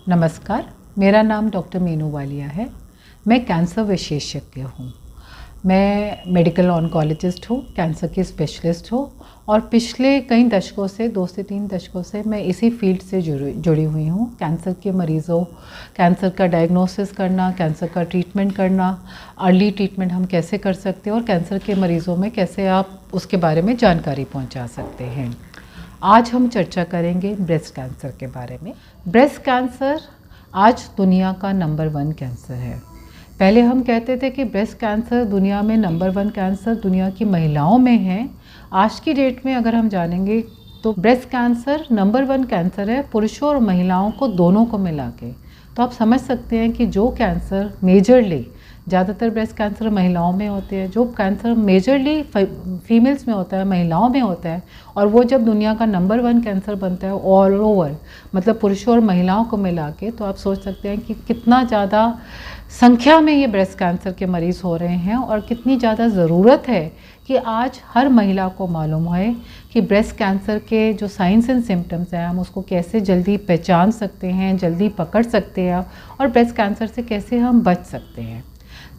नमस्कार, मेरा नाम डॉक्टर मीनू वालिया है। मैं कैंसर विशेषज्ञ हूँ। मैं मेडिकल ऑन्कोलॉजिस्ट हूँ, कैंसर की स्पेशलिस्ट हूँ और पिछले कई दशकों से 2 से 3 दशकों से मैं इसी फील्ड से जुड़ी हुई हूँ। कैंसर के मरीज़ों, कैंसर का डायग्नोसिस करना, कैंसर का ट्रीटमेंट करना, अर्ली ट्रीटमेंट हम कैसे कर सकते हैं और कैंसर के मरीज़ों में कैसे आप उसके बारे में जानकारी पहुँचा सकते हैं। आज हम चर्चा करेंगे ब्रेस्ट कैंसर के बारे में। ब्रेस्ट कैंसर आज दुनिया का नंबर 1 कैंसर है। पहले हम कहते थे कि ब्रेस्ट कैंसर दुनिया में नंबर 1 कैंसर दुनिया की महिलाओं में है। आज की डेट में अगर हम जानेंगे तो ब्रेस्ट कैंसर नंबर 1 कैंसर है पुरुषों और महिलाओं को दोनों को मिला के। तो आप समझ सकते हैं कि जो कैंसर मेजरली, ज़्यादातर ब्रेस्ट कैंसर महिलाओं में होते हैं, जो कैंसर मेजरली फीमेल्स में होता है, महिलाओं में होता है, और वो जब दुनिया का नंबर 1 कैंसर बनता है ऑल ओवर, मतलब पुरुषों और महिलाओं को मिला के, तो आप सोच सकते हैं कि कितना ज़्यादा संख्या में ये ब्रेस्ट कैंसर के मरीज़ हो रहे हैं और कितनी ज़्यादा ज़रूरत है कि आज हर महिला को मालूम है कि ब्रेस्ट कैंसर के जो साइंस एंड सिम्टम्स हैं हम उसको कैसे जल्दी पहचान सकते हैं, जल्दी पकड़ सकते हैं और ब्रेस्ट कैंसर से कैसे हम बच सकते हैं।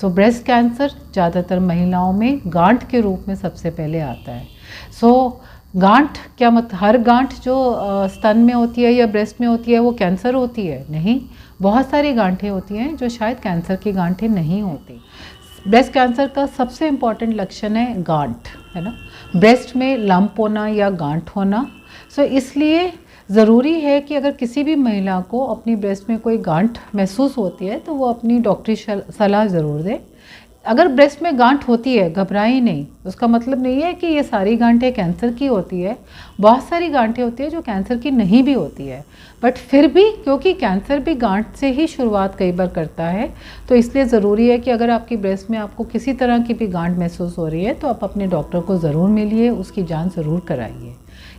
तो ब्रेस्ट कैंसर ज़्यादातर महिलाओं में गांठ के रूप में सबसे पहले आता है। गांठ क्या मतलब, हर गांठ जो स्तन में होती है या ब्रेस्ट में होती है वो कैंसर होती है? नहीं, बहुत सारी गांठें होती हैं जो शायद कैंसर की गांठें नहीं होती। ब्रेस्ट कैंसर का सबसे इम्पॉर्टेंट लक्षण है गांठ, है ना, ब्रेस्ट में लंप होना या गांठ होना। इसलिए ज़रूरी है कि अगर किसी भी महिला को अपनी ब्रेस्ट में कोई गांठ महसूस होती है तो वो अपनी डॉक्टरी सलाह ज़रूर दे। अगर ब्रेस्ट में गांठ होती है, घबराई नहीं, उसका मतलब नहीं है कि ये सारी गांठें कैंसर की होती है। बहुत सारी गांठें होती है जो कैंसर की नहीं भी होती है, बट फिर भी क्योंकि कैंसर भी गांठ से ही शुरुआत कई बार करता है, तो इसलिए ज़रूरी है कि अगर आपकी ब्रेस्ट में आपको किसी तरह की भी गांठ महसूस हो रही है तो आप अपने डॉक्टर को ज़रूर मिलिए, उसकी जांच ज़रूर कराइए।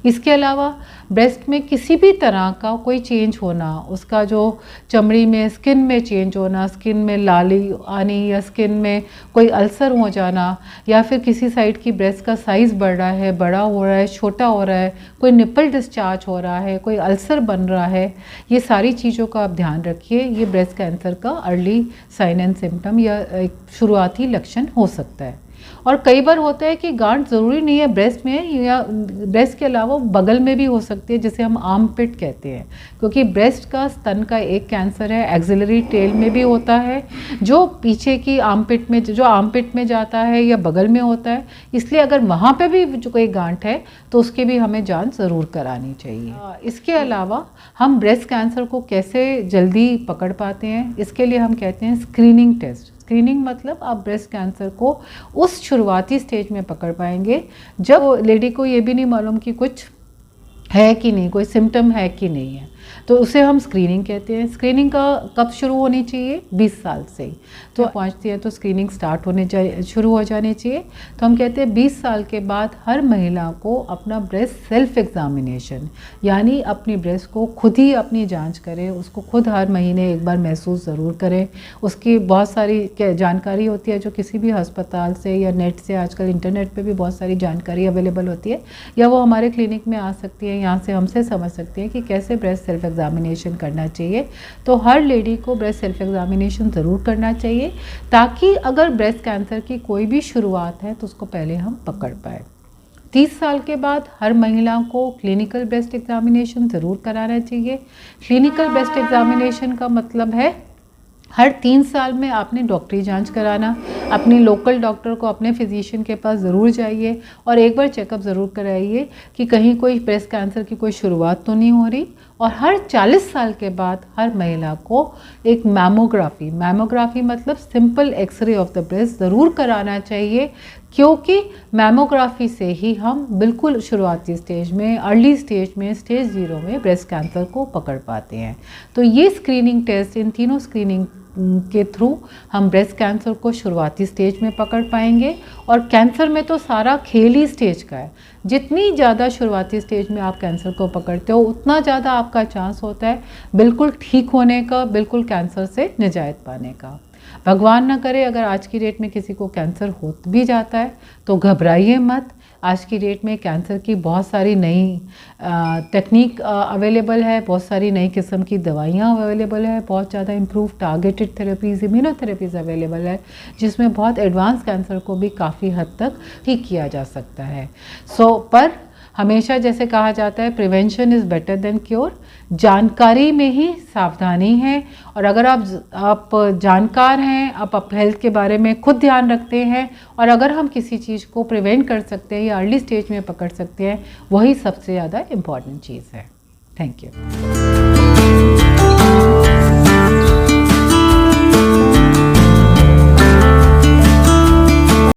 इसके अलावा ब्रेस्ट में किसी भी तरह का कोई चेंज होना, उसका जो चमड़ी में, स्किन में चेंज होना, स्किन में लाली आनी या स्किन में कोई अल्सर हो जाना, या फिर किसी साइड की ब्रेस्ट का साइज़ बढ़ रहा है, बड़ा हो रहा है, छोटा हो रहा है, कोई निपल डिस्चार्ज हो रहा है, कोई अल्सर बन रहा है, ये सारी चीज़ों का आप ध्यान रखिए। ये ब्रेस्ट कैंसर का अर्ली साइन एंड सिम्टम या एक शुरुआती लक्षण हो सकता है। और कई बार होता है कि गांठ ज़रूरी नहीं है ब्रेस्ट में, या ब्रेस्ट के अलावा बगल में भी हो सकती है, जिसे हम आर्मपिट कहते हैं, क्योंकि ब्रेस्ट का स्तन का एक कैंसर है। एक्सिलरी टेल में भी होता है, जो पीछे की आर्मपिट में, जो आर्मपिट में जाता है या बगल में होता है। इसलिए अगर वहाँ पे भी जो कोई गांठ है तो उसकी भी हमें जांच ज़रूर करानी चाहिए। इसके अलावा हम ब्रेस्ट कैंसर को कैसे जल्दी पकड़ पाते हैं, इसके लिए हम कहते हैं स्क्रीनिंग टेस्ट। स्क्रीनिंग मतलब आप ब्रेस्ट कैंसर को उस शुरुआती स्टेज में पकड़ पाएंगे जब लेडी को ये भी नहीं मालूम कि कुछ है कि नहीं, कोई सिम्टम है कि नहीं है, तो उसे हम स्क्रीनिंग कहते हैं। स्क्रीनिंग का कब शुरू होनी चाहिए? 20 साल से ही तो पहुँचती है तो स्क्रीनिंग शुरू हो जानी चाहिए। तो हम कहते हैं 20 साल के बाद हर महिला को अपना ब्रेस्ट सेल्फ एग्जामिनेशन, यानी अपनी ब्रेस्ट को खुद ही अपनी जांच करें, उसको खुद हर महीने एक बार महसूस ज़रूर करें। उसकी बहुत सारी जानकारी होती है जो किसी भी अस्पताल से या नेट से, आजकल इंटरनेट पे भी बहुत सारी जानकारी अवेलेबल होती है, या वो हमारे क्लिनिक में आ सकती है, यहाँ से हमसे समझ सकती हैं कि कैसे ब्रेस्ट सेल्फ एग्जामिनेशन करना चाहिए। तो हर लेडी को ब्रेस्ट सेल्फ एग्जामिनेशन ज़रूर करना चाहिए, ताकि अगर ब्रेस्ट कैंसर की कोई भी शुरुआत है तो उसको पहले हम पकड़ पाए। 30 साल के बाद हर महिला को क्लिनिकल ब्रेस्ट एग्जामिनेशन ज़रूर कराना चाहिए। क्लिनिकल ब्रेस्ट एग्जामिनेशन का मतलब है हर 3 साल में आपने डॉक्टरी जांच कराना, अपनी लोकल डॉक्टर को, अपने फिजिशियन के पास ज़रूर जाइए और एक बार चेकअप ज़रूर कराइए कि कहीं कोई ब्रेस्ट कैंसर की कोई शुरुआत तो नहीं हो रही। और हर 40 साल के बाद हर महिला को एक मैमोग्राफी मतलब simple x-ray of the breast ज़रूर कराना चाहिए, क्योंकि मैमोग्राफी से ही हम बिल्कुल शुरुआती स्टेज में, अर्ली स्टेज में, स्टेज 0 में ब्रेस्ट कैंसर को पकड़ पाते हैं। तो ये स्क्रीनिंग टेस्ट, इन तीनों स्क्रीनिंग के थ्रू हम ब्रेस्ट कैंसर को शुरुआती स्टेज में पकड़ पाएंगे। और कैंसर में तो सारा खेल ही स्टेज का है। जितनी ज़्यादा शुरुआती स्टेज में आप कैंसर को पकड़ते हो उतना ज़्यादा आपका चांस होता है बिल्कुल ठीक होने का, बिल्कुल कैंसर से निजात पाने का। भगवान ना करे अगर आज की डेट में किसी को कैंसर हो भी जाता है तो घबराइए मत। आज की डेट में कैंसर की बहुत सारी नई टेक्निक अवेलेबल है, बहुत सारी नई किस्म की दवाइयाँ अवेलेबल है, बहुत ज़्यादा इम्प्रूव टारगेटेड थेरेपीज़, इम्यूनोथेरेपीज़ अवेलेबल है, जिसमें बहुत एडवांस कैंसर को भी काफ़ी हद तक ठीक किया जा सकता है। पर हमेशा जैसे कहा जाता है, prevention is better than cure. जानकारी में ही सावधानी है, और अगर आप जानकार हैं, आप हेल्थ के बारे में खुद ध्यान रखते हैं, और अगर हम किसी चीज़ को प्रिवेंट कर सकते हैं या अर्ली स्टेज में पकड़ सकते हैं, वही सबसे ज़्यादा इम्पॉर्टेंट चीज़ है। Thank you.